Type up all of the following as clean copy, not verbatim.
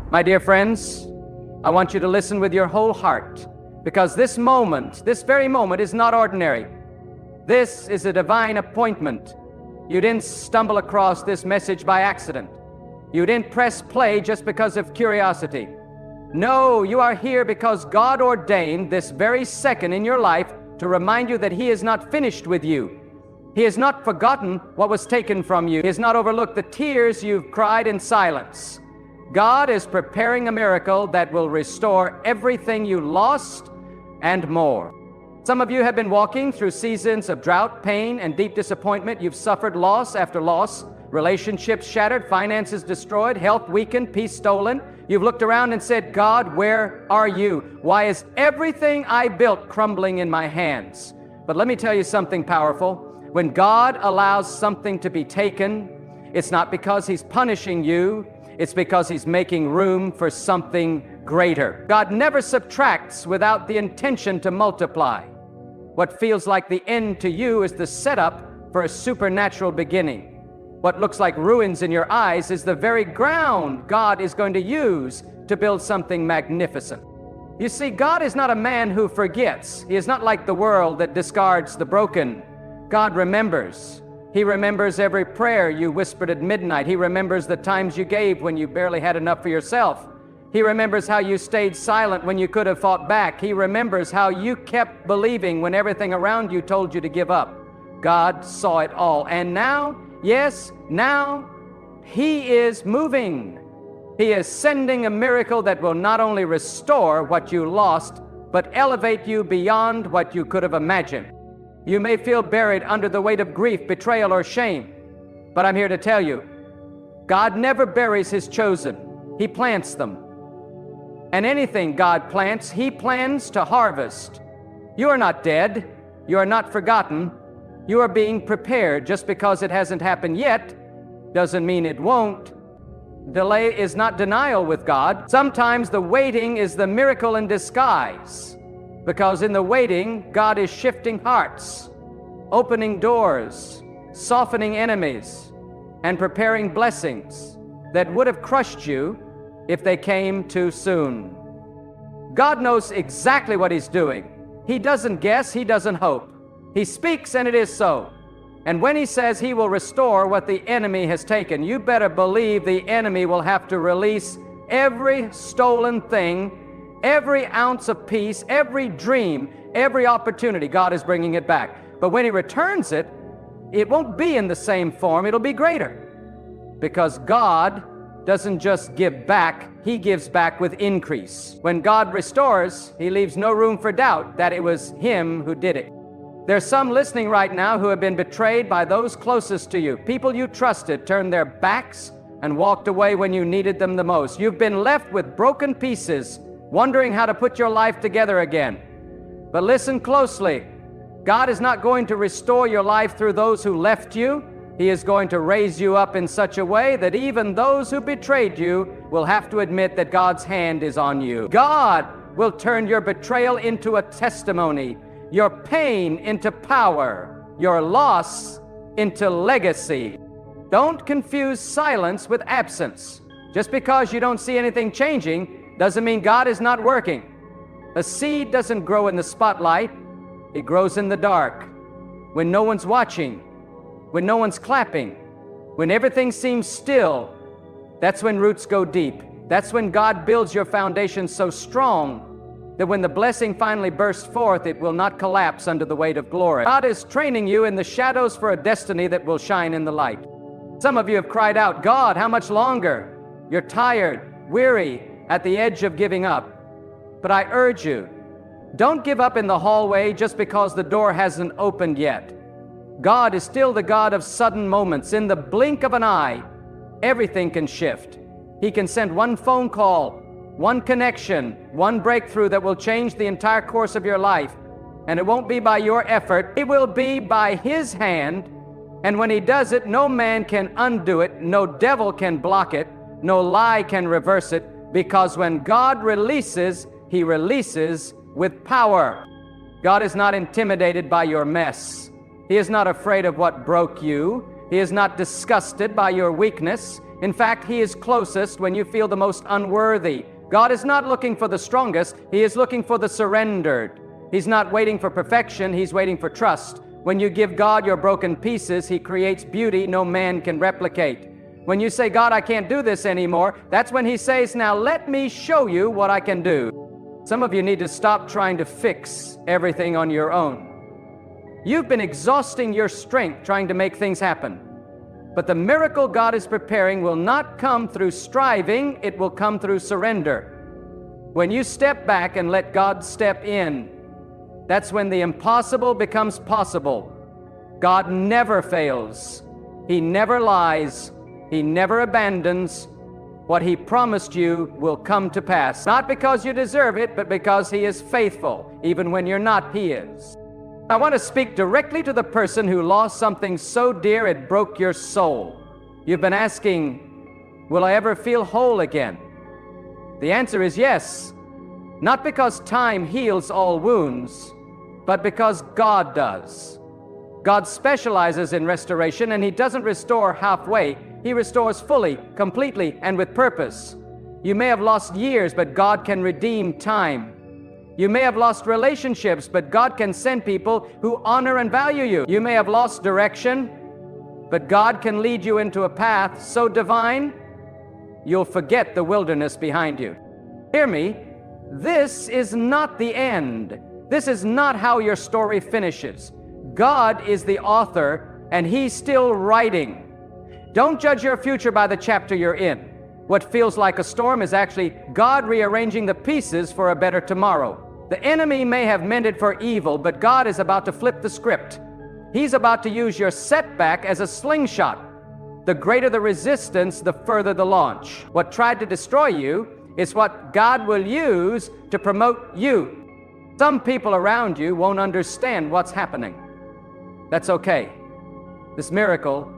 My dear friends, I want you to listen with your whole heart, because this moment, this very moment, is not ordinary. This is a divine appointment. You didn't stumble across this message by accident. You didn't press play just because of curiosity. No, you are here because God ordained this very second in your life to remind you that He is not finished with you. He has not forgotten what was taken from you. He has not overlooked the tears you've cried in silence. God is preparing a miracle that will restore everything you lost and more. Some of you have been walking through seasons of drought, pain, and deep disappointment. You've suffered loss after loss, relationships shattered, finances destroyed, health weakened, peace stolen. You've looked around and said, God, where are you? Why is everything I built crumbling in my hands? But let me tell you something powerful. When God allows something to be taken, it's not because He's punishing you, it's because He's making room for something greater. God never subtracts without the intention to multiply. What feels like the end to you is the setup for a supernatural beginning. What looks like ruins in your eyes is the very ground God is going to use to build something magnificent. You see, God is not a man who forgets. He is not like the world that discards the broken. God remembers. He remembers every prayer you whispered at midnight. He remembers the times you gave when you barely had enough for yourself. He remembers how you stayed silent when you could have fought back. He remembers how you kept believing when everything around you told you to give up. God saw it all. And now, yes, now, He is moving. He is sending a miracle that will not only restore what you lost, but elevate you beyond what you could have imagined. You may feel buried under the weight of grief, betrayal, or shame. But I'm here to tell you, God never buries His chosen. He plants them. And anything God plants, He plans to harvest. You are not dead. You are not forgotten. You are being prepared. Just because it hasn't happened yet doesn't mean it won't. Delay is not denial with God. Sometimes the waiting is the miracle in disguise, because in the waiting, God is shifting hearts, opening doors, softening enemies, and preparing blessings that would have crushed you if they came too soon. God knows exactly what He's doing. He doesn't guess, He doesn't hope. He speaks and it is so. And when He says He will restore what the enemy has taken, you better believe the enemy will have to release every stolen thing, every ounce of peace, every dream, every opportunity. God is bringing it back. But when He returns it, it won't be in the same form, it'll be greater. Because God doesn't just give back, He gives back with increase. When God restores, He leaves no room for doubt that it was Him who did it. There's some listening right now who have been betrayed by those closest to you. People you trusted turned their backs and walked away when you needed them the most. You've been left with broken pieces, wondering how to put your life together again. But listen closely. God is not going to restore your life through those who left you. He is going to raise you up in such a way that even those who betrayed you will have to admit that God's hand is on you. God will turn your betrayal into a testimony, your pain into power, your loss into legacy. Don't confuse silence with absence. Just because you don't see anything changing doesn't mean God is not working. A seed doesn't grow in the spotlight. It grows in the dark, when no one's watching, when no one's clapping, when everything seems still. That's when roots go deep. That's when God builds your foundation so strong that when the blessing finally bursts forth, it will not collapse under the weight of glory. God is training you in the shadows for a destiny that will shine in the light. Some of you have cried out, God, how much longer? You're tired, weary, at the edge of giving up. But I urge you, don't give up in the hallway just because the door hasn't opened yet. God is still the God of sudden moments. In the blink of an eye, everything can shift. He can send one phone call, one connection, one breakthrough that will change the entire course of your life. And it won't be by your effort. It will be by His hand. And when He does it, no man can undo it. No devil can block it. No lie can reverse it. Because when God releases, He releases with power. God is not intimidated by your mess. He is not afraid of what broke you. He is not disgusted by your weakness. In fact, He is closest when you feel the most unworthy. God is not looking for the strongest, He is looking for the surrendered. He's not waiting for perfection, He's waiting for trust. When you give God your broken pieces, He creates beauty no man can replicate. When you say, God, I can't do this anymore, that's when He says, now let me show you what I can do. Some of you need to stop trying to fix everything on your own. You've been exhausting your strength trying to make things happen. But the miracle God is preparing will not come through striving, it will come through surrender. When you step back and let God step in, that's when the impossible becomes possible. God never fails. He never lies. He never abandons. What He promised you will come to pass. Not because you deserve it, but because He is faithful. Even when you're not, He is. I want to speak directly to the person who lost something so dear it broke your soul. You've been asking, will I ever feel whole again? The answer is yes. Not because time heals all wounds, but because God does. God specializes in restoration, and He doesn't restore halfway. He restores fully, completely, and with purpose. You may have lost years, but God can redeem time. You may have lost relationships, but God can send people who honor and value you. You may have lost direction, but God can lead you into a path so divine, you'll forget the wilderness behind you. Hear me, this is not the end. This is not how your story finishes. God is the author, and He's still writing. Don't judge your future by the chapter you're in. What feels like a storm is actually God rearranging the pieces for a better tomorrow. The enemy may have meant it for evil, but God is about to flip the script. He's about to use your setback as a slingshot. The greater the resistance, the further the launch. What tried to destroy you is what God will use to promote you. Some people around you won't understand what's happening. That's okay. This miracle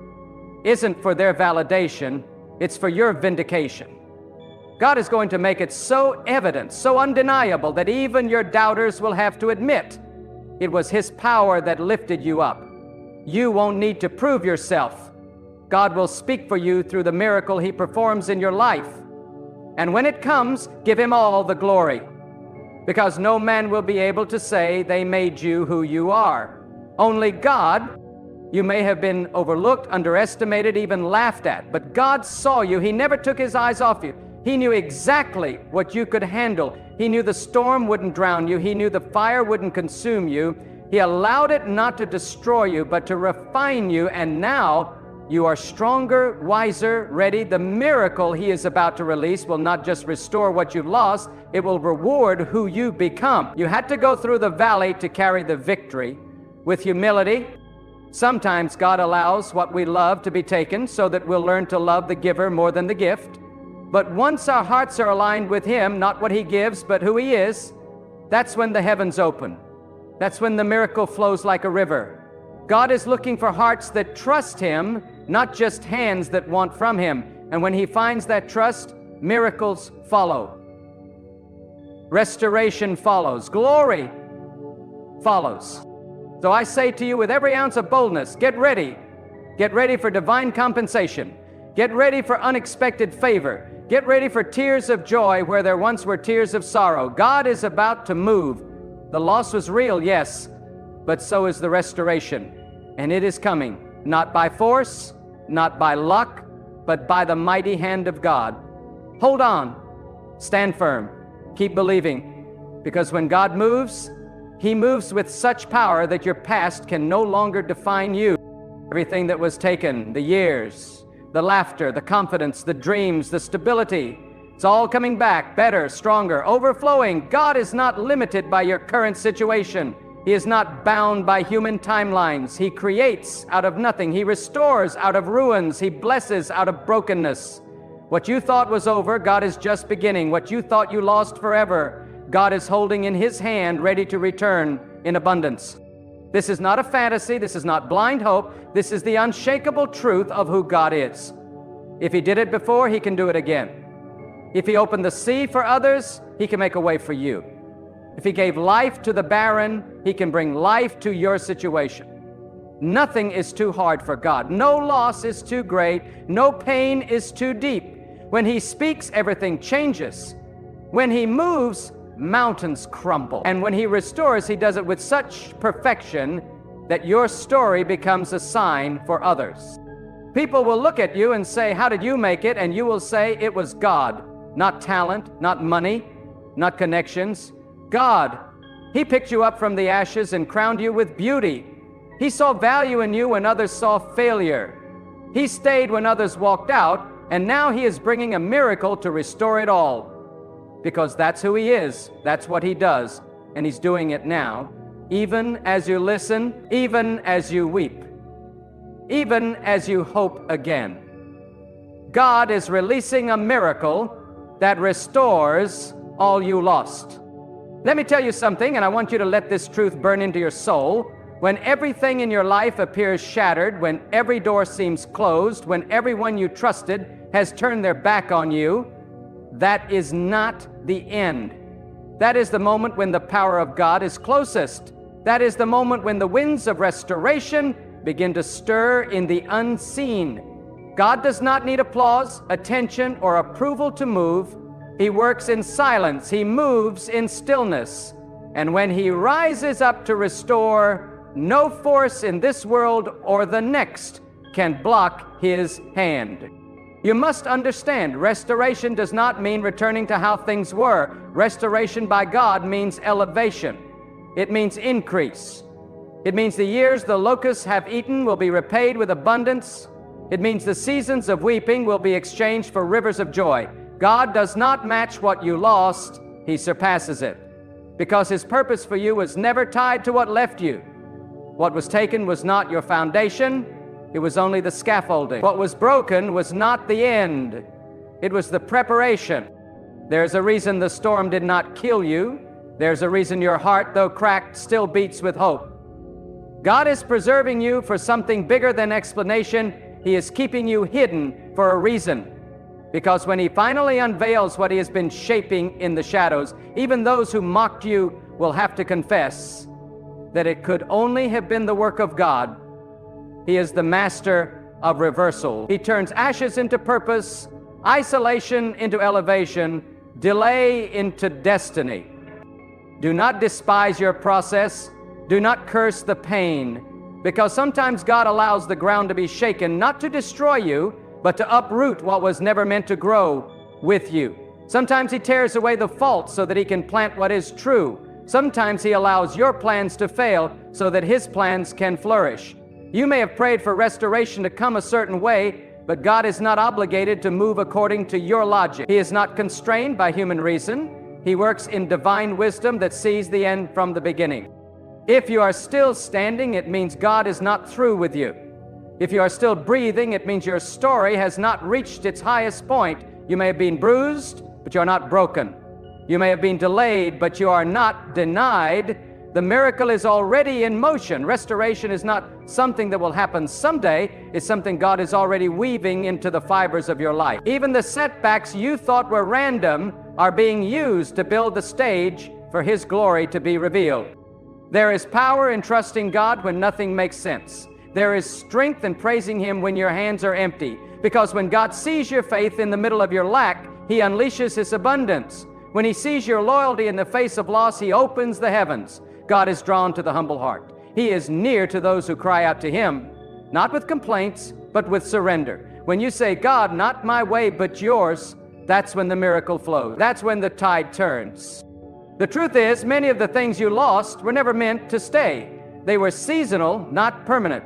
isn't for their validation, it's for your vindication. God is going to make it so evident, so undeniable, that even your doubters will have to admit it was His power that lifted you up. You won't need to prove yourself. God will speak for you through the miracle He performs in your life. And when it comes, give Him all the glory, because no man will be able to say they made you who you are. Only God. You may have been overlooked, underestimated, even laughed at, but God saw you. He never took His eyes off you. He knew exactly what you could handle. He knew the storm wouldn't drown you. He knew the fire wouldn't consume you. He allowed it not to destroy you, but to refine you, and now you are stronger, wiser, ready. The miracle He is about to release will not just restore what you've lost, it will reward who you become. You had to go through the valley to carry the victory. With humility, sometimes God allows what we love to be taken so that we'll learn to love the giver more than the gift. But once our hearts are aligned with Him, not what He gives, but who He is, that's when the heavens open. That's when the miracle flows like a river. God is looking for hearts that trust Him, not just hands that want from Him. And when He finds that trust, miracles follow. Restoration follows. Glory follows. So I say to you with every ounce of boldness, get ready. Get ready for divine compensation. Get ready for unexpected favor. Get ready for tears of joy where there once were tears of sorrow. God is about to move. The loss was real, yes, but so is the restoration. And it is coming, not by force, not by luck, but by the mighty hand of God. Hold on. Stand firm. Keep believing. Because when God moves, He moves with such power that your past can no longer define you. Everything that was taken, the years, the laughter, the confidence, the dreams, the stability, it's all coming back, better, stronger, overflowing. God is not limited by your current situation. He is not bound by human timelines. He creates out of nothing. He restores out of ruins. He blesses out of brokenness. What you thought was over, God is just beginning. What you thought you lost forever, God is holding in His hand, ready to return in abundance. This is not a fantasy. This is not blind hope. This is the unshakable truth of who God is. If He did it before, He can do it again. If He opened the sea for others, He can make a way for you. If He gave life to the barren, He can bring life to your situation. Nothing is too hard for God. No loss is too great. No pain is too deep. When He speaks, everything changes. When He moves, mountains crumble. And when He restores, He does it with such perfection that your story becomes a sign for others. People will look at you and say, "How did you make it?" And you will say, "It was God." Not talent, not money, not connections. God. He picked you up from the ashes and crowned you with beauty. He saw value in you when others saw failure. He stayed when others walked out, and now He is bringing a miracle to restore it all. Because that's who He is. That's what He does. And He's doing it now. Even as you listen, even as you weep, even as you hope again. God is releasing a miracle that restores all you lost. Let me tell you something, and I want you to let this truth burn into your soul. When everything in your life appears shattered, when every door seems closed, when everyone you trusted has turned their back on you, that is not the end. That is the moment when the power of God is closest. That is the moment when the winds of restoration begin to stir in the unseen. God does not need applause, attention, or approval to move. He works in silence. He moves in stillness. And when He rises up to restore, no force in this world or the next can block His hand. You must understand, restoration does not mean returning to how things were. Restoration by God means elevation. It means increase. It means the years the locusts have eaten will be repaid with abundance. It means the seasons of weeping will be exchanged for rivers of joy. God does not match what you lost. He surpasses it. Because His purpose for you was never tied to what left you. What was taken was not your foundation. It was only the scaffolding. What was broken was not the end. It was the preparation. There's a reason the storm did not kill you. There's a reason your heart, though cracked, still beats with hope. God is preserving you for something bigger than explanation. He is keeping you hidden for a reason. Because when He finally unveils what He has been shaping in the shadows, even those who mocked you will have to confess that it could only have been the work of God. He is the master of reversal. He turns ashes into purpose, isolation into elevation, delay into destiny. Do not despise your process. Do not curse the pain. Because sometimes God allows the ground to be shaken, not to destroy you, but to uproot what was never meant to grow with you. Sometimes He tears away the fault so that He can plant what is true. Sometimes He allows your plans to fail so that His plans can flourish. You may have prayed for restoration to come a certain way, but God is not obligated to move according to your logic. He is not constrained by human reason. He works in divine wisdom that sees the end from the beginning. If you are still standing, it means God is not through with you. If you are still breathing, it means your story has not reached its highest point. You may have been bruised, but you are not broken. You may have been delayed, but you are not denied. The miracle is already in motion. Restoration is not something that will happen someday. It's something God is already weaving into the fibers of your life. Even the setbacks you thought were random are being used to build the stage for His glory to be revealed. There is power in trusting God when nothing makes sense. There is strength in praising Him when your hands are empty. Because when God sees your faith in the middle of your lack, He unleashes His abundance. When He sees your loyalty in the face of loss, He opens the heavens. God is drawn to the humble heart. He is near to those who cry out to Him, not with complaints, but with surrender. When you say, "God, not my way, but yours," that's when the miracle flows. That's when the tide turns. The truth is, many of the things you lost were never meant to stay. They were seasonal, not permanent.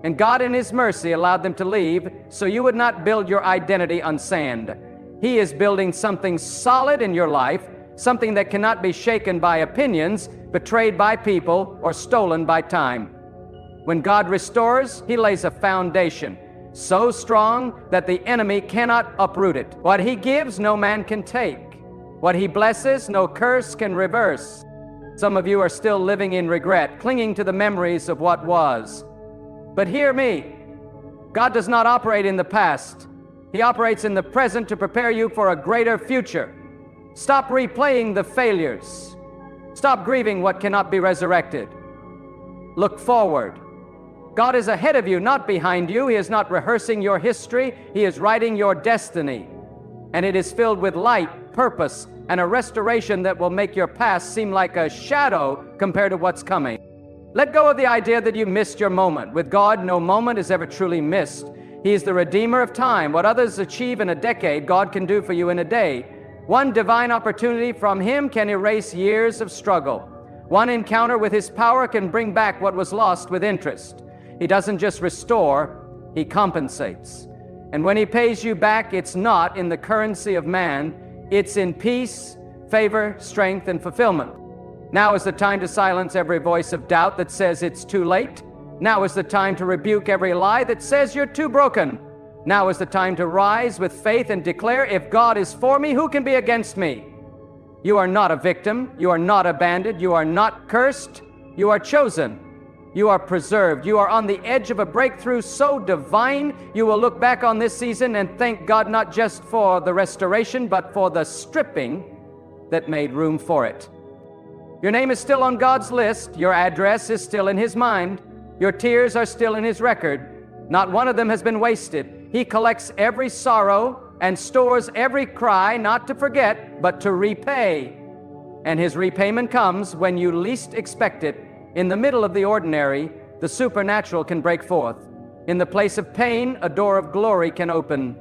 And God in His mercy allowed them to leave so you would not build your identity on sand. He is building something solid in your life, something that cannot be shaken by opinions, betrayed by people, or stolen by time. When God restores, He lays a foundation so strong that the enemy cannot uproot it. What He gives, no man can take. What He blesses, no curse can reverse. Some of you are still living in regret, clinging to the memories of what was. But hear me, God does not operate in the past. He operates in the present to prepare you for a greater future. Stop replaying the failures. Stop grieving what cannot be resurrected. Look forward. God is ahead of you, not behind you. He is not rehearsing your history. He is writing your destiny. And it is filled with light, purpose, and a restoration that will make your past seem like a shadow compared to what's coming. Let go of the idea that you missed your moment. With God, no moment is ever truly missed. He is the redeemer of time. What others achieve in a decade, God can do for you in a day. One divine opportunity from Him can erase years of struggle. One encounter with His power can bring back what was lost with interest. He doesn't just restore, He compensates. And when He pays you back, it's not in the currency of man, it's in peace, favor, strength, and fulfillment. Now is the time to silence every voice of doubt that says it's too late. Now is the time to rebuke every lie that says you're too broken. Now is the time to rise with faith and declare, if God is for me, who can be against me? You are not a victim. You are not abandoned. You are not cursed. You are chosen. You are preserved. You are on the edge of a breakthrough so divine, you will look back on this season and thank God not just for the restoration, but for the stripping that made room for it. Your name is still on God's list. Your address is still in His mind. Your tears are still in His record. Not one of them has been wasted. He collects every sorrow and stores every cry, not to forget, but to repay. And His repayment comes when you least expect it. In the middle of the ordinary, the supernatural can break forth. In the place of pain, a door of glory can open.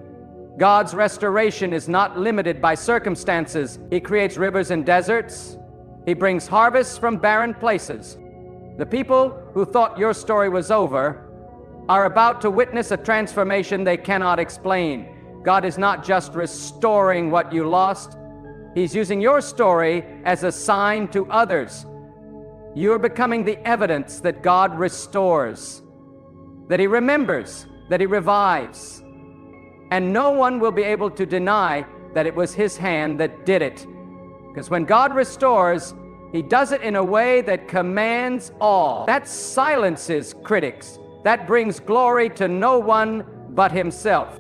God's restoration is not limited by circumstances. He creates rivers and deserts. He brings harvests from barren places. The people who thought your story was over are about to witness a transformation they cannot explain. God is not just restoring what you lost. He's using your story as a sign to others. You're becoming the evidence that God restores, that He remembers, that He revives. And no one will be able to deny that it was His hand that did it. Because when God restores, He does it in a way that commands awe. That silences critics. That brings glory to no one but Himself.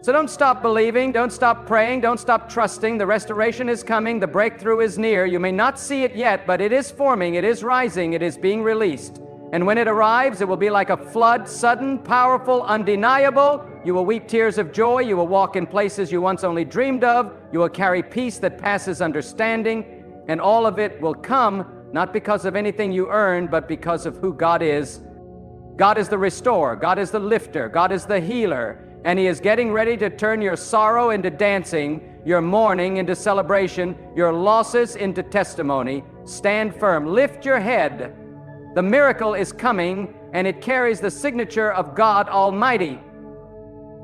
So don't stop believing, don't stop praying, don't stop trusting. The restoration is coming, the breakthrough is near. You may not see it yet, but it is forming, it is rising, it is being released. And when it arrives, it will be like a flood, sudden, powerful, undeniable. You will weep tears of joy, you will walk in places you once only dreamed of, you will carry peace that passes understanding, and all of it will come not because of anything you earned, but because of who God is. God is the restorer, God is the lifter, God is the healer, and He is getting ready to turn your sorrow into dancing, your mourning into celebration, your losses into testimony. Stand firm, lift your head. The miracle is coming, and it carries the signature of God Almighty.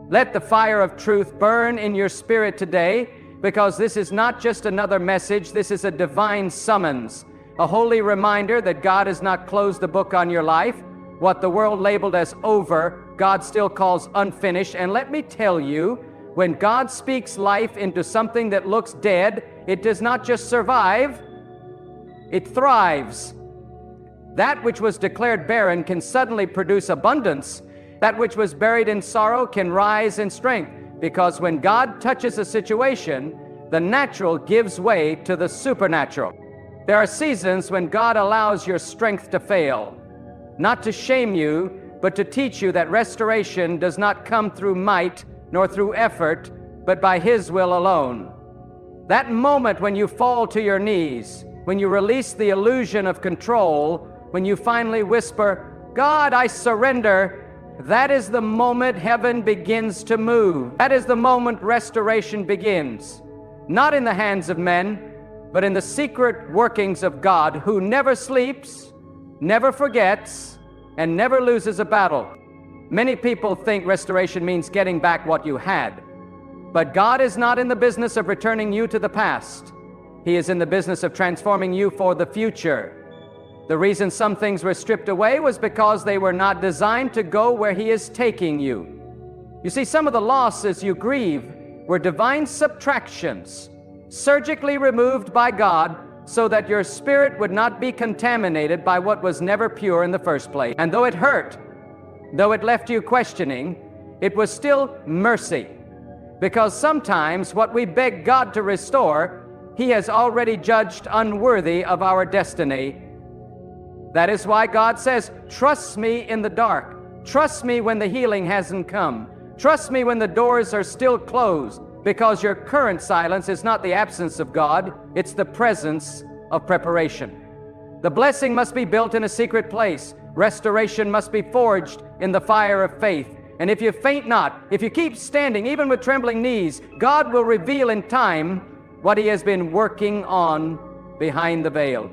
Let the fire of truth burn in your spirit today, because this is not just another message, this is a divine summons, a holy reminder that God has not closed the book on your life. What the world labeled as over, God still calls unfinished. And let me tell you, when God speaks life into something that looks dead, it does not just survive, it thrives. That which was declared barren can suddenly produce abundance. That which was buried in sorrow can rise in strength. Because when God touches a situation, the natural gives way to the supernatural. There are seasons when God allows your strength to fail. Not to shame you, but to teach you that restoration does not come through might nor through effort, but by His will alone. That moment when you fall to your knees, when you release the illusion of control, when you finally whisper, God, I surrender, that is the moment heaven begins to move. That is the moment restoration begins. Not in the hands of men, but in the secret workings of God, who never sleeps, never forgets, and never loses a battle. Many people think restoration means getting back what you had. But God is not in the business of returning you to the past. He is in the business of transforming you for the future. The reason some things were stripped away was because they were not designed to go where He is taking you. You see, some of the losses you grieve were divine subtractions, surgically removed by God, so that your spirit would not be contaminated by what was never pure in the first place. And though it hurt, though it left you questioning, it was still mercy. Because sometimes what we beg God to restore, He has already judged unworthy of our destiny. That is why God says, trust me in the dark. Trust me when the healing hasn't come. Trust me when the doors are still closed, because your current silence is not the absence of God, it's the presence of preparation. The blessing must be built in a secret place. Restoration must be forged in the fire of faith. And if you faint not, if you keep standing, even with trembling knees, God will reveal in time what He has been working on behind the veil.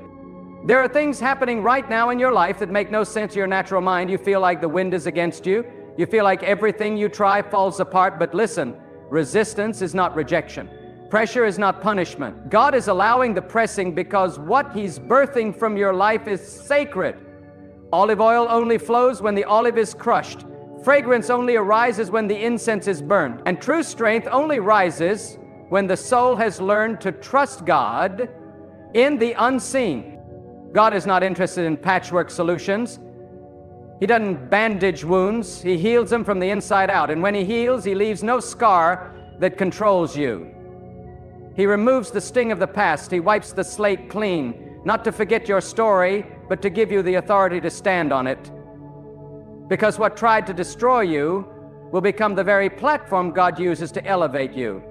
There are things happening right now in your life that make no sense to your natural mind. You feel like the wind is against you. You feel like everything you try falls apart. But listen, resistance is not rejection. Pressure is not punishment. God is allowing the pressing because what He's birthing from your life is sacred. Olive oil only flows when the olive is crushed. Fragrance only arises when the incense is burned. And true strength only rises when the soul has learned to trust God in the unseen. God is not interested in patchwork solutions. He doesn't bandage wounds. He heals them from the inside out. And when He heals, He leaves no scar that controls you. He removes the sting of the past. He wipes the slate clean, not to forget your story, but to give you the authority to stand on it. Because what tried to destroy you will become the very platform God uses to elevate you.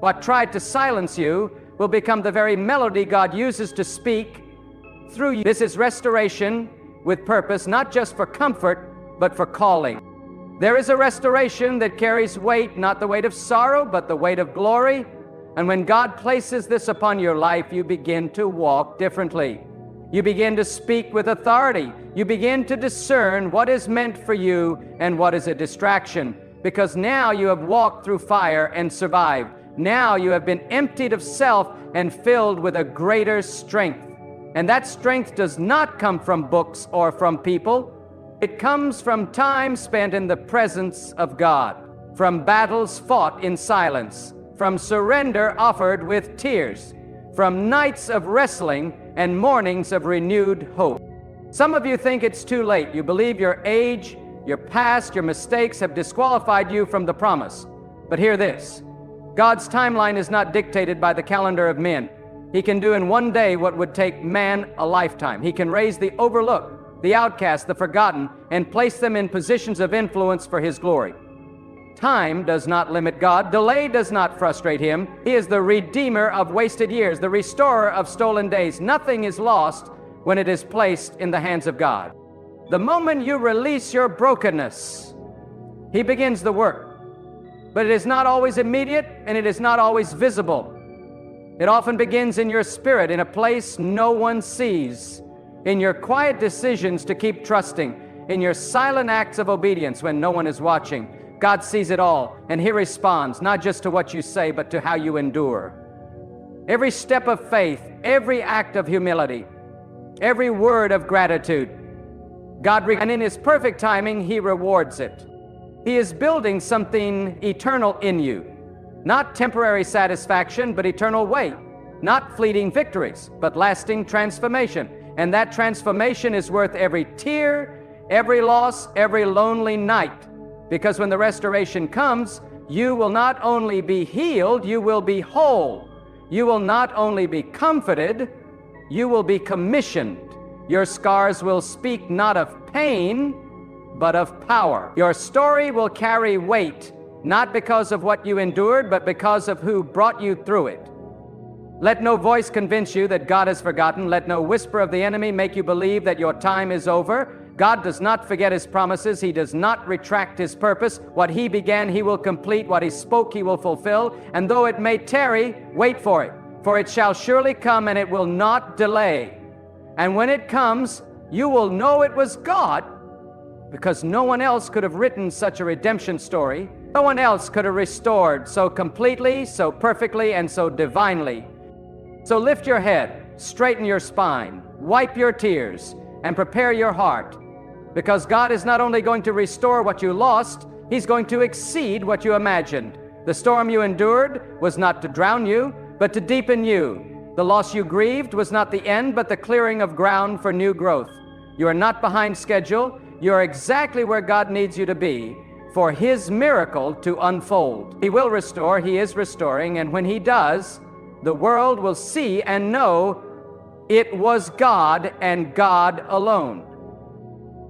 What tried to silence you will become the very melody God uses to speak through you. This is restoration with purpose, not just for comfort, but for calling. There is a restoration that carries weight, not the weight of sorrow, but the weight of glory. And when God places this upon your life, you begin to walk differently. You begin to speak with authority. You begin to discern what is meant for you and what is a distraction. Because now you have walked through fire and survived. Now you have been emptied of self and filled with a greater strength. And that strength does not come from books or from people. It comes from time spent in the presence of God, from battles fought in silence, from surrender offered with tears, from nights of wrestling and mornings of renewed hope. Some of you think it's too late. You believe your age, your past, your mistakes have disqualified you from the promise. But hear this. God's timeline is not dictated by the calendar of men. He can do in one day what would take man a lifetime. He can raise the overlooked, the outcast, the forgotten, and place them in positions of influence for His glory. Time does not limit God. Delay does not frustrate Him. He is the redeemer of wasted years, the restorer of stolen days. Nothing is lost when it is placed in the hands of God. The moment you release your brokenness, He begins the work. But it is not always immediate, and it is not always visible. It often begins in your spirit, in a place no one sees, in your quiet decisions to keep trusting, in your silent acts of obedience when no one is watching. God sees it all, and He responds, not just to what you say, but to how you endure. Every step of faith, every act of humility, every word of gratitude, and in His perfect timing, He rewards it. He is building something eternal in you. Not temporary satisfaction, but eternal weight. Not fleeting victories, but lasting transformation. And that transformation is worth every tear, every loss, every lonely night. Because when the restoration comes, you will not only be healed, you will be whole. You will not only be comforted, you will be commissioned. Your scars will speak not of pain, but of power. Your story will carry weight, not because of what you endured, but because of who brought you through it. Let no voice convince you that God has forgotten. Let no whisper of the enemy make you believe that your time is over. God does not forget His promises. He does not retract His purpose. What He began, He will complete. What He spoke, He will fulfill. And though it may tarry, wait for it. For it shall surely come, and it will not delay. And when it comes, you will know it was God, because no one else could have written such a redemption story. No one else could have restored so completely, so perfectly, and so divinely. So lift your head, straighten your spine, wipe your tears, and prepare your heart, because God is not only going to restore what you lost, He's going to exceed what you imagined. The storm you endured was not to drown you, but to deepen you. The loss you grieved was not the end, but the clearing of ground for new growth. You are not behind schedule. You are exactly where God needs you to be for His miracle to unfold. He will restore, He is restoring, and when He does, the world will see and know it was God and God alone.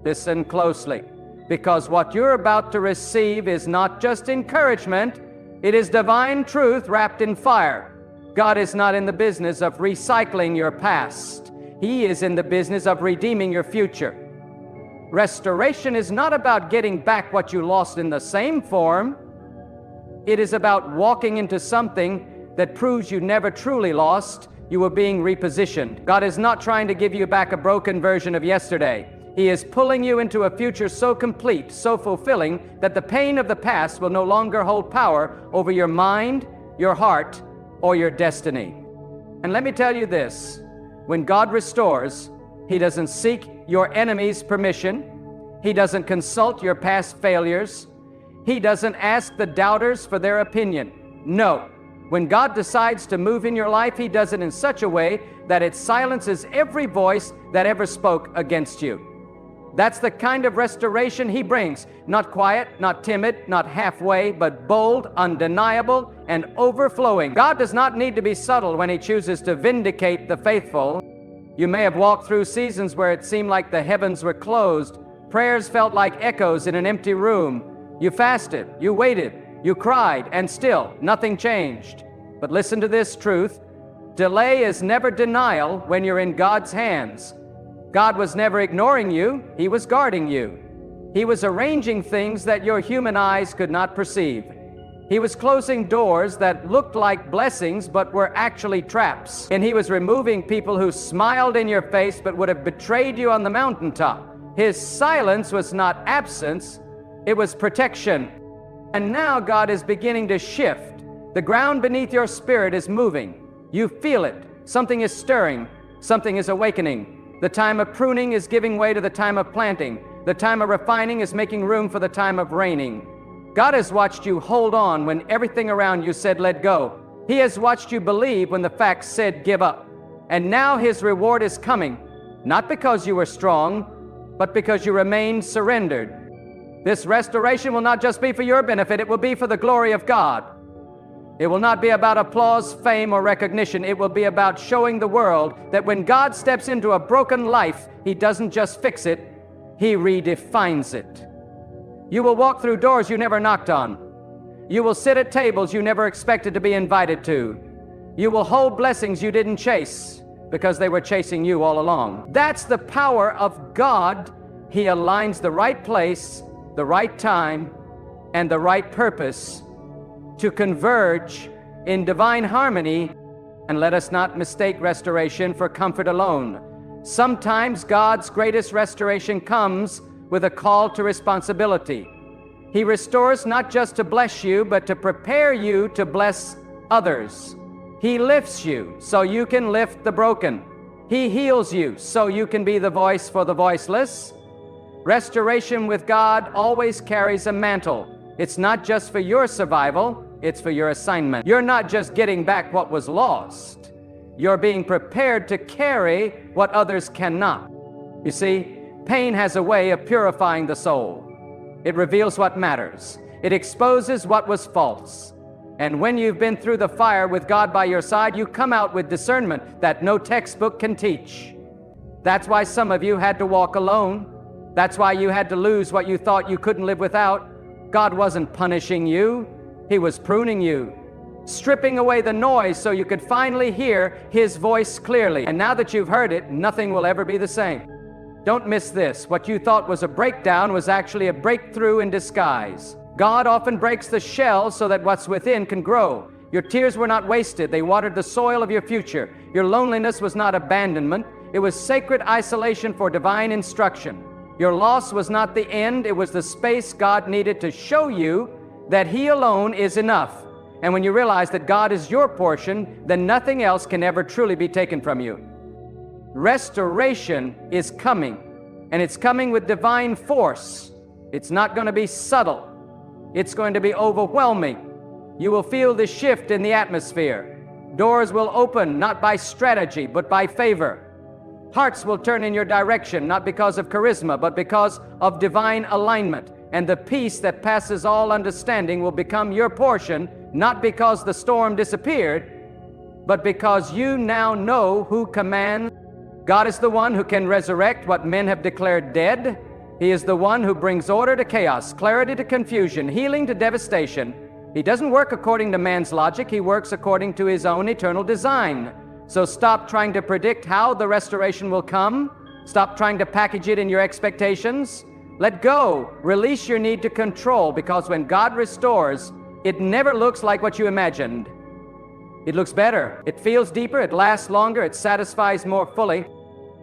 Listen closely. because what you're about to receive is not just encouragement, it is divine truth wrapped in fire. God is not in the business of recycling your past. He is in the business of redeeming your future. Restoration is not about getting back what you lost in the same form. It is about walking into something that proves you never truly lost. You were being repositioned. God is not trying to give you back a broken version of yesterday. He is pulling you into a future so complete, so fulfilling, that the pain of the past will no longer hold power over your mind, your heart, or your destiny. And let me tell you this, when God restores, He doesn't seek your enemy's permission. He doesn't consult your past failures. He doesn't ask the doubters for their opinion. No. When God decides to move in your life, He does it in such a way that it silences every voice that ever spoke against you. That's the kind of restoration He brings. Not quiet, not timid, not halfway, but bold, undeniable, and overflowing. God does not need to be subtle when He chooses to vindicate the faithful. You may have walked through seasons where it seemed like the heavens were closed. Prayers felt like echoes in an empty room. You fasted, you waited, you cried, and still nothing changed. But listen to this truth. Delay is never denial when you're in God's hands. God was never ignoring you. He was guarding you. He was arranging things that your human eyes could not perceive. He was closing doors that looked like blessings but were actually traps. And He was removing people who smiled in your face but would have betrayed you on the mountaintop. His silence was not absence, it was protection. And now God is beginning to shift. The ground beneath your spirit is moving. You feel it. Something is stirring. Something is awakening. The time of pruning is giving way to the time of planting. The time of refining is making room for the time of reigning. God has watched you hold on when everything around you said let go. He has watched you believe when the facts said give up. And now His reward is coming, not because you were strong, but because you remained surrendered. This restoration will not just be for your benefit, it will be for the glory of God. It will not be about applause, fame, or recognition. It will be about showing the world that when God steps into a broken life, He doesn't just fix it, He redefines it. You will walk through doors you never knocked on. You will sit at tables you never expected to be invited to. You will hold blessings you didn't chase because they were chasing you all along. That's the power of God. He aligns the right place, the right time, and the right purpose to converge in divine harmony. And let us not mistake restoration for comfort alone. Sometimes God's greatest restoration comes with a call to responsibility. He restores not just to bless you, but to prepare you to bless others. He lifts you so you can lift the broken. He heals you so you can be the voice for the voiceless. Restoration with God always carries a mantle. It's not just for your survival, it's for your assignment. You're not just getting back what was lost. You're being prepared to carry what others cannot. You see, pain has a way of purifying the soul. It reveals what matters. It exposes what was false. And when you've been through the fire with God by your side, you come out with discernment that no textbook can teach. That's why some of you had to walk alone. That's why you had to lose what you thought you couldn't live without. God wasn't punishing you. He was pruning you, stripping away the noise so you could finally hear His voice clearly. And now that you've heard it, nothing will ever be the same. Don't miss this. What you thought was a breakdown was actually a breakthrough in disguise. God often breaks the shell so that what's within can grow. Your tears were not wasted. They watered the soil of your future. Your loneliness was not abandonment. It was sacred isolation for divine instruction. Your loss was not the end. It was the space God needed to show you that He alone is enough. And when you realize that God is your portion, then nothing else can ever truly be taken from you. Restoration is coming, and it's coming with divine force. It's not going to be subtle. It's going to be overwhelming. You will feel the shift in the atmosphere. Doors will open not by strategy, but by favor. Hearts will turn in your direction, not because of charisma, but because of divine alignment. And the peace that passes all understanding will become your portion, not because the storm disappeared, but because you now know who commands. God is the one who can resurrect what men have declared dead. He is the one who brings order to chaos, clarity to confusion, healing to devastation. He doesn't work according to man's logic. He works according to his own eternal design. So stop trying to predict how the restoration will come. Stop trying to package it in your expectations. Let go. Release your need to control, because when God restores, it never looks like what you imagined. It looks better. It feels deeper. It lasts longer. It satisfies more fully.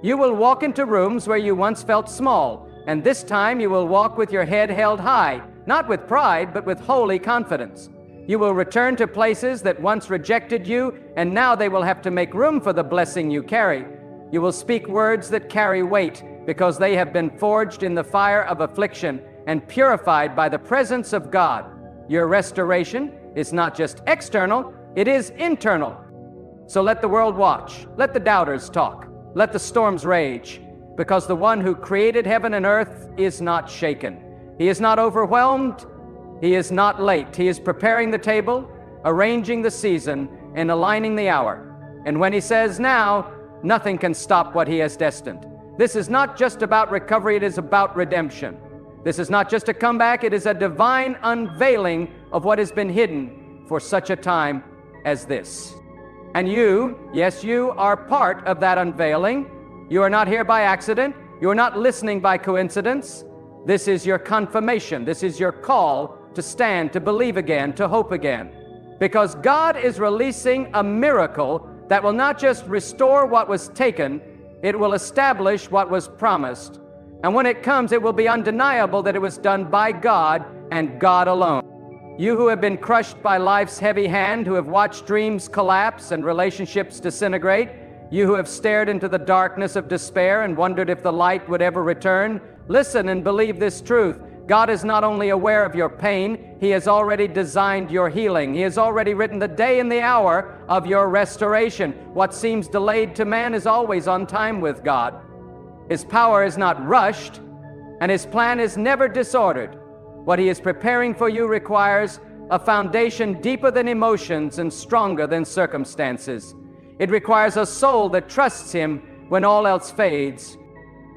You will walk into rooms where you once felt small, and this time you will walk with your head held high, not with pride, but with holy confidence. You will return to places that once rejected you, and now they will have to make room for the blessing you carry. You will speak words that carry weight, because they have been forged in the fire of affliction and purified by the presence of God. Your restoration is not just external, it is internal. So let the world watch. Let the doubters talk. Let the storms rage, because the one who created heaven and earth is not shaken. He is not overwhelmed. He is not late. He is preparing the table, arranging the season, and aligning the hour. And when he says now, nothing can stop what he has destined. This is not just about recovery, it is about redemption. This is not just a comeback, it is a divine unveiling of what has been hidden for such a time as this. And you, yes, you are part of that unveiling. You are not here by accident. You are not listening by coincidence. This is your confirmation. This is your call to stand, to believe again, to hope again. Because God is releasing a miracle that will not just restore what was taken, it will establish what was promised. And when it comes, it will be undeniable that it was done by God and God alone. You who have been crushed by life's heavy hand, who have watched dreams collapse and relationships disintegrate, you who have stared into the darkness of despair and wondered if the light would ever return, listen and believe this truth. God is not only aware of your pain, He has already designed your healing. He has already written the day and the hour of your restoration. What seems delayed to man is always on time with God. His power is not rushed, and His plan is never disordered. What He is preparing for you requires a foundation deeper than emotions and stronger than circumstances. It requires a soul that trusts Him when all else fades.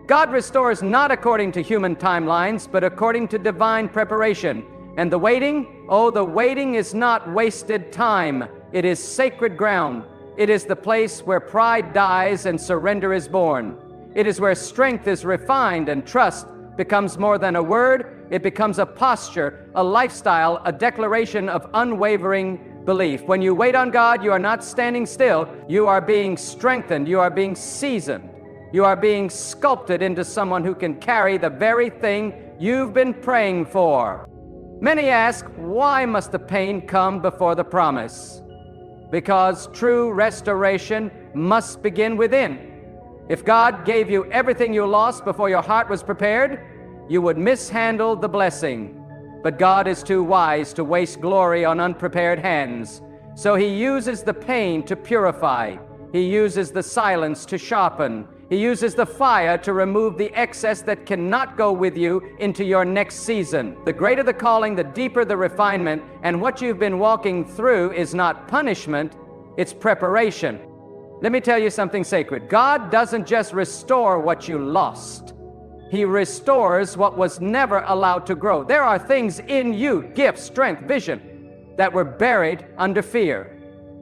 God restores not according to human timelines, but according to divine preparation. And the waiting, the waiting is not wasted time. It is sacred ground. It is the place where pride dies and surrender is born. It is where strength is refined and trust becomes more than a word. It becomes a posture, a lifestyle, a declaration of unwavering belief. When you wait on God, you are not standing still. You are being strengthened. You are being seasoned. You are being sculpted into someone who can carry the very thing you've been praying for. Many ask, why must the pain come before the promise? Because true restoration must begin within. If God gave you everything you lost before your heart was prepared, you would mishandle the blessing. But God is too wise to waste glory on unprepared hands. So He uses the pain to purify. He uses the silence to sharpen. He uses the fire to remove the excess that cannot go with you into your next season. The greater the calling, the deeper the refinement, and what you've been walking through is not punishment, it's preparation. Let me tell you something sacred. God doesn't just restore what you lost. He restores what was never allowed to grow. There are things in you, gifts, strength, vision, that were buried under fear,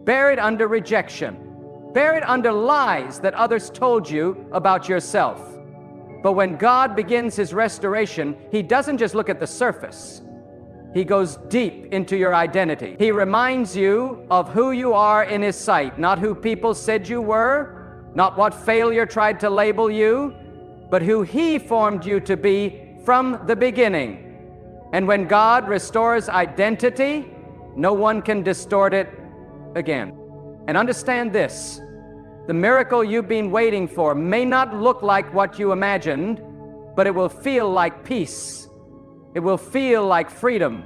buried under rejection, buried under lies that others told you about yourself. But when God begins His restoration, He doesn't just look at the surface. He goes deep into your identity. He reminds you of who you are in His sight, not who people said you were, not what failure tried to label you, but who He formed you to be from the beginning. And when God restores identity, no one can distort it again. And understand this, the miracle you've been waiting for may not look like what you imagined, but it will feel like peace. It will feel like freedom.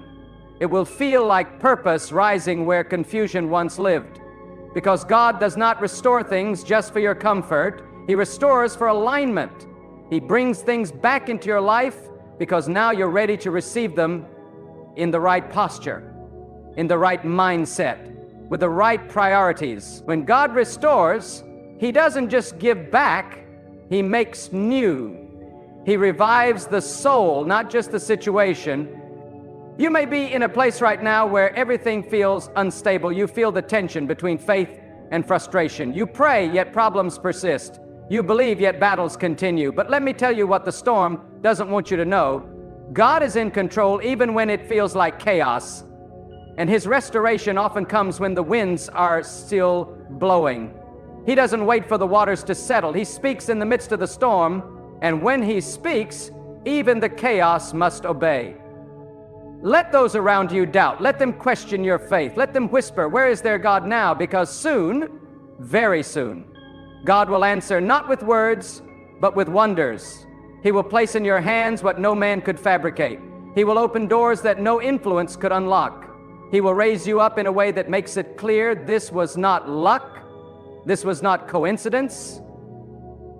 It will feel like purpose rising where confusion once lived. Because God does not restore things just for your comfort. He restores for alignment. He brings things back into your life because now you're ready to receive them in the right posture, in the right mindset, with the right priorities. When God restores, He doesn't just give back, He makes new. He revives the soul, not just the situation. You may be in a place right now where everything feels unstable. You feel the tension between faith and frustration. You pray, yet problems persist. You believe, yet battles continue. But let me tell you what the storm doesn't want you to know. God is in control even when it feels like chaos. And His restoration often comes when the winds are still blowing. He doesn't wait for the waters to settle. He speaks in the midst of the storm. And when He speaks, even the chaos must obey. Let those around you doubt. Let them question your faith. Let them whisper, "Where is their God now?" Because soon, very soon, God will answer not with words, but with wonders. He will place in your hands what no man could fabricate. He will open doors that no influence could unlock. He will raise you up in a way that makes it clear this was not luck. This was not coincidence.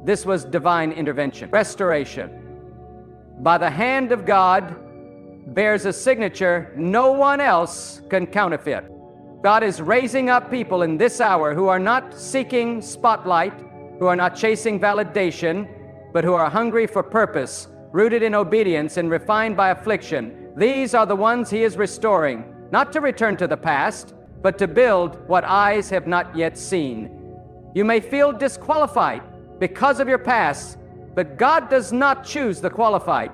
This was divine intervention. Restoration by the hand of God bears a signature no one else can counterfeit. God is raising up people in this hour who are not seeking spotlight, who are not chasing validation, but who are hungry for purpose, rooted in obedience and refined by affliction. These are the ones He is restoring, not to return to the past, but to build what eyes have not yet seen. You may feel disqualified because of your past, but God does not choose the qualified.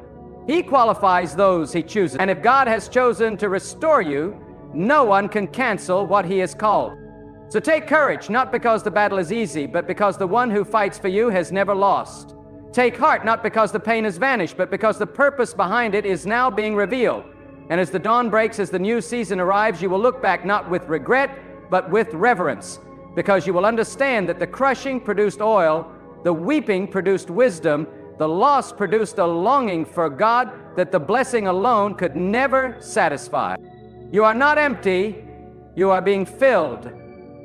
He qualifies those He chooses. And if God has chosen to restore you, no one can cancel what He has called. So take courage, not because the battle is easy, but because the one who fights for you has never lost. Take heart, not because the pain has vanished, but because the purpose behind it is now being revealed. And as the dawn breaks, as the new season arrives, you will look back not with regret, but with reverence, because you will understand that the crushing produced oil, the weeping produced wisdom, the loss produced a longing for God that the blessing alone could never satisfy. You are not empty, you are being filled.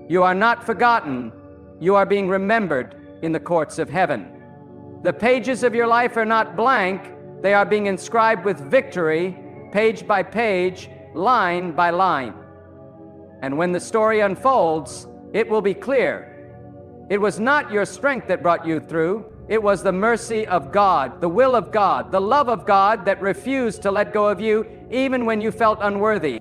You are not forgotten, you are being remembered in the courts of heaven. The pages of your life are not blank, they are being inscribed with victory, page by page, line by line. And when the story unfolds, it will be clear. It was not your strength that brought you through. It was the mercy of God, the will of God, the love of God that refused to let go of you even when you felt unworthy.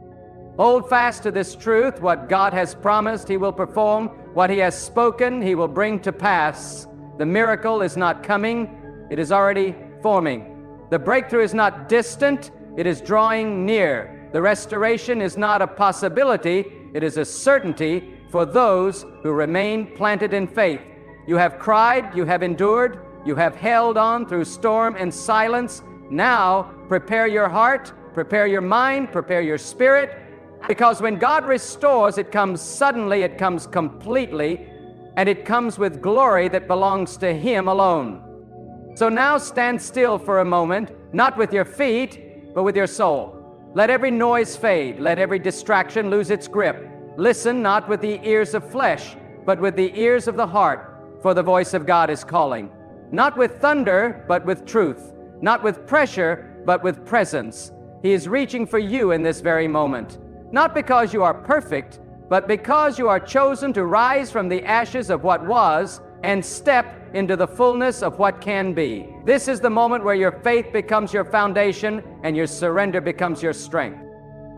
Hold fast to this truth. What God has promised, He will perform. What He has spoken, He will bring to pass. The miracle is not coming, it is already forming. The breakthrough is not distant, it is drawing near. The restoration is not a possibility, it is a certainty for those who remain planted in faith. You have cried, you have endured, you have held on through storm and silence. Now, prepare your heart, prepare your mind, prepare your spirit, because when God restores, it comes suddenly, it comes completely, and it comes with glory that belongs to Him alone. So now stand still for a moment, not with your feet, but with your soul. Let every noise fade, let every distraction lose its grip. Listen not with the ears of flesh, but with the ears of the heart. For the voice of God is calling, not with thunder, but with truth, not with pressure, but with presence. He is reaching for you in this very moment, not because you are perfect, but because you are chosen to rise from the ashes of what was and step into the fullness of what can be. This is the moment where your faith becomes your foundation and your surrender becomes your strength.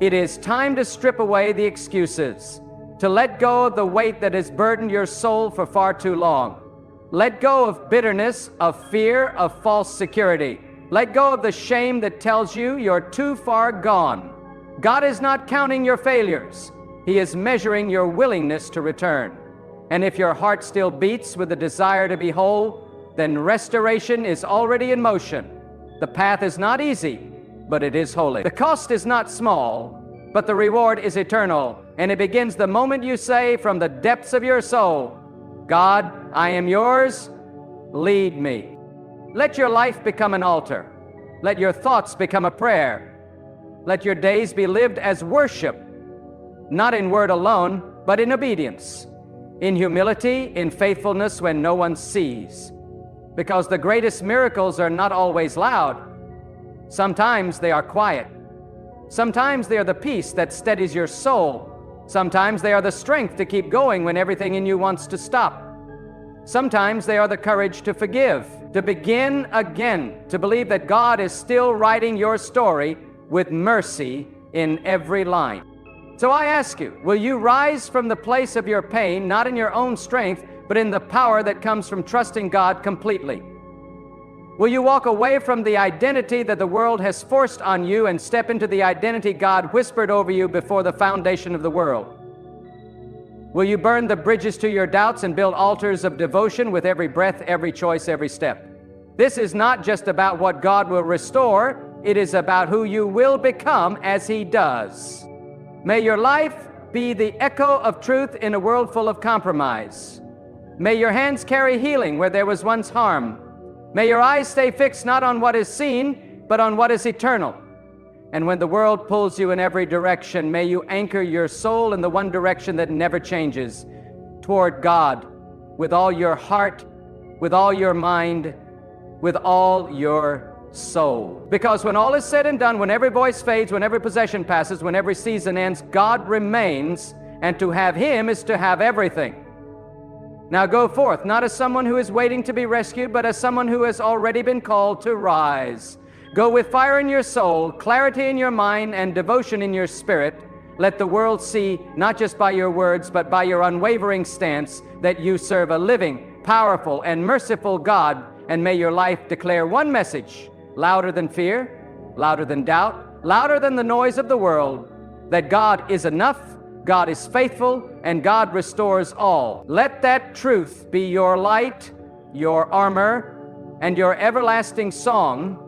It is time to strip away the excuses, to let go of the weight that has burdened your soul for far too long. Let go of bitterness, of fear, of false security. Let go of the shame that tells you you're too far gone. God is not counting your failures. He is measuring your willingness to return. And if your heart still beats with the desire to be whole, then restoration is already in motion. The path is not easy, but it is holy. The cost is not small, but the reward is eternal. And it begins the moment you say from the depths of your soul, God, I am yours, lead me. Let your life become an altar. Let your thoughts become a prayer. Let your days be lived as worship, not in word alone, but in obedience, in humility, in faithfulness when no one sees. Because the greatest miracles are not always loud. Sometimes they are quiet. Sometimes they are the peace that steadies your soul. Sometimes they are the strength to keep going when everything in you wants to stop. Sometimes they are the courage to forgive, to begin again, to believe that God is still writing your story with mercy in every line. So I ask you, will you rise from the place of your pain, not in your own strength, but in the power that comes from trusting God completely? Will you walk away from the identity that the world has forced on you and step into the identity God whispered over you before the foundation of the world? Will you burn the bridges to your doubts and build altars of devotion with every breath, every choice, every step? This is not just about what God will restore, it is about who you will become as He does. May your life be the echo of truth in a world full of compromise. May your hands carry healing where there was once harm. May your eyes stay fixed not on what is seen, but on what is eternal. And when the world pulls you in every direction, may you anchor your soul in the one direction that never changes, toward God, with all your heart, with all your mind, with all your soul. Because when all is said and done, when every voice fades, when every possession passes, when every season ends, God remains, and to have Him is to have everything. Now go forth, not as someone who is waiting to be rescued, but as someone who has already been called to rise. Go with fire in your soul, clarity in your mind, and devotion in your spirit. Let the world see, not just by your words, but by your unwavering stance, that you serve a living, powerful, and merciful God, and may your life declare one message, louder than fear, louder than doubt, louder than the noise of the world, that God is enough, God is faithful, and God restores all. Let that truth be your light, your armor, and your everlasting song